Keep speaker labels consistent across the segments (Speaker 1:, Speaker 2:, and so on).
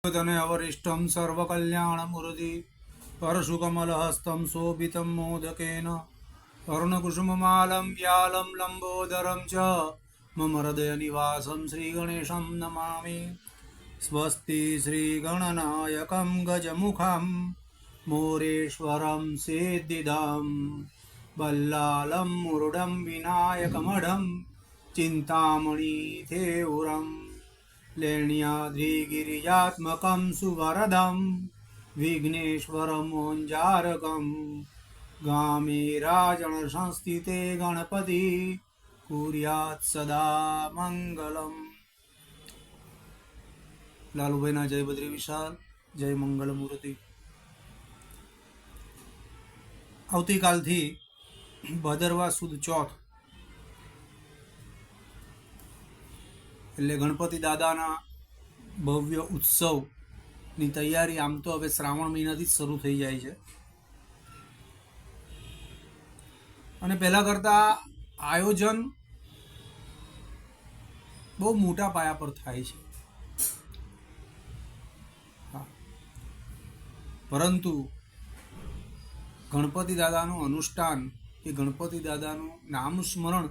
Speaker 1: तने अवरिष्ठं सर्वकल्याणमूर्ति परशुकमलहस्तं शोभितं मोदकेन अरुणकुसुममालं व्यालं लम्बोदरं च मम हृदयनिवासं श्रीगणेशं नमामि। स्वस्ति श्रीगणनायकं गजमुखं मोरेश्वरं सिद्धिदं बल्लालं मुरुडं विनायकमढं चिन्तामणिथेउरम् लेण्याद्रिगिरिजात्मकं सुवरदं विघ्नेश्वरमोञ्जारकं गामेराजनसंस्थिते गणपति कुर्यात् सदा मंगलम। लालूभाईना जय बद्री विशाल, जय मंगलमूर्ति। આવતીકાલથી ભાદરવા સુદ ચોથ એટલે ગણપતિ દાદાના ભવ્ય ઉત્સવની તૈયારી આમ તો હવે શ્રાવણ મહિનાથી જ શરૂ થઈ જાય છે અને પહેલા કરતા આયોજન બહુ મોટા પાયા પર થાય છે, પરંતુ ગણપતિ દાદાનું અનુષ્ઠાન કે ગણપતિ દાદાનું નામ સ્મરણ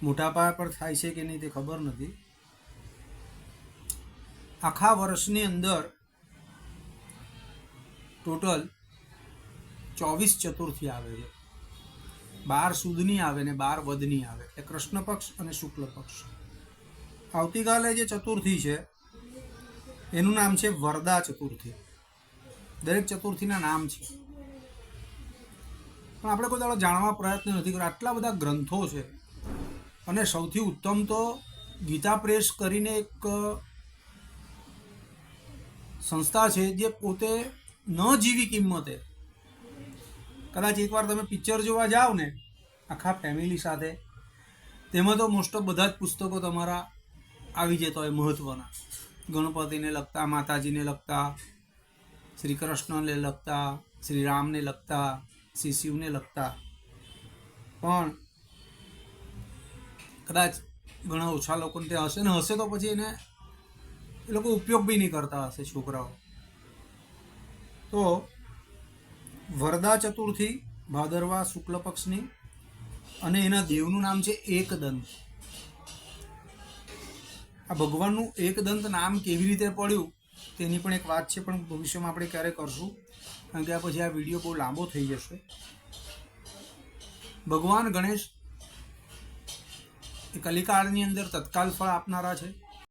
Speaker 1: મોટા પાયા પર થાય છે કે નહીં તે ખબર નથી। આખા વર્ષની અંદર ટોટલ 24 ચતુર્થી આવે છે, 12 સુદની આવે ને 12 વદની આવે, એટલે કૃષ્ણ પક્ષ અને શુક્લ પક્ષ। આવતીકાલે જે ચતુર્થી છે એનું નામ છે વરદા ચતુર્થી। દરેક ચતુર્થીના નામ છે, પણ આપણે કોઈ દાડો જાણવા પ્રયત્ન નથી કર્યો। આટલા બધા ગ્રંથો છે અને સૌથી ઉત્તમ તો ગીતા પ્રેસ કરીને એક સંસ્થા છે જે પોતે ન જીવી કિંમતે, કદાચ એકવાર તમે પિક્ચર જોવા જાઓ ને આખા ફેમિલી સાથે, તેમાં તો મોસ્ટ ઓફ બધા જ પુસ્તકો તમારા આવી જતા હોય મહત્ત્વના, ગણપતિને લગતા, માતાજીને લગતા, શ્રી કૃષ્ણને લગતા, શ્રી રામને લગતા, શ્રી શિવને લગતા, પણ કદાચ ઘણા ઓછા લોકોને તે હશે ને હશે તો પછી એને એ લોકો ઉપયોગ બી નહીં કરતા હશે છોકરાઓ। તો વરદા ચતુર્થી ભાદરવા શુક્લ પક્ષની અને એના દેવનું નામ છે એકદંત। આ ભગવાનનું એકદંત નામ કેવી રીતે પડ્યું તેની પણ એક વાત છે, પણ ભવિષ્યમાં આપણે ક્યારે કરશું, કારણ કે આ પછી આ વિડીયો બહુ લાંબો થઈ જશે। ભગવાન ગણેશ એ કલિકાળની અંદર તત્કાલ ફળ આપનારા છે।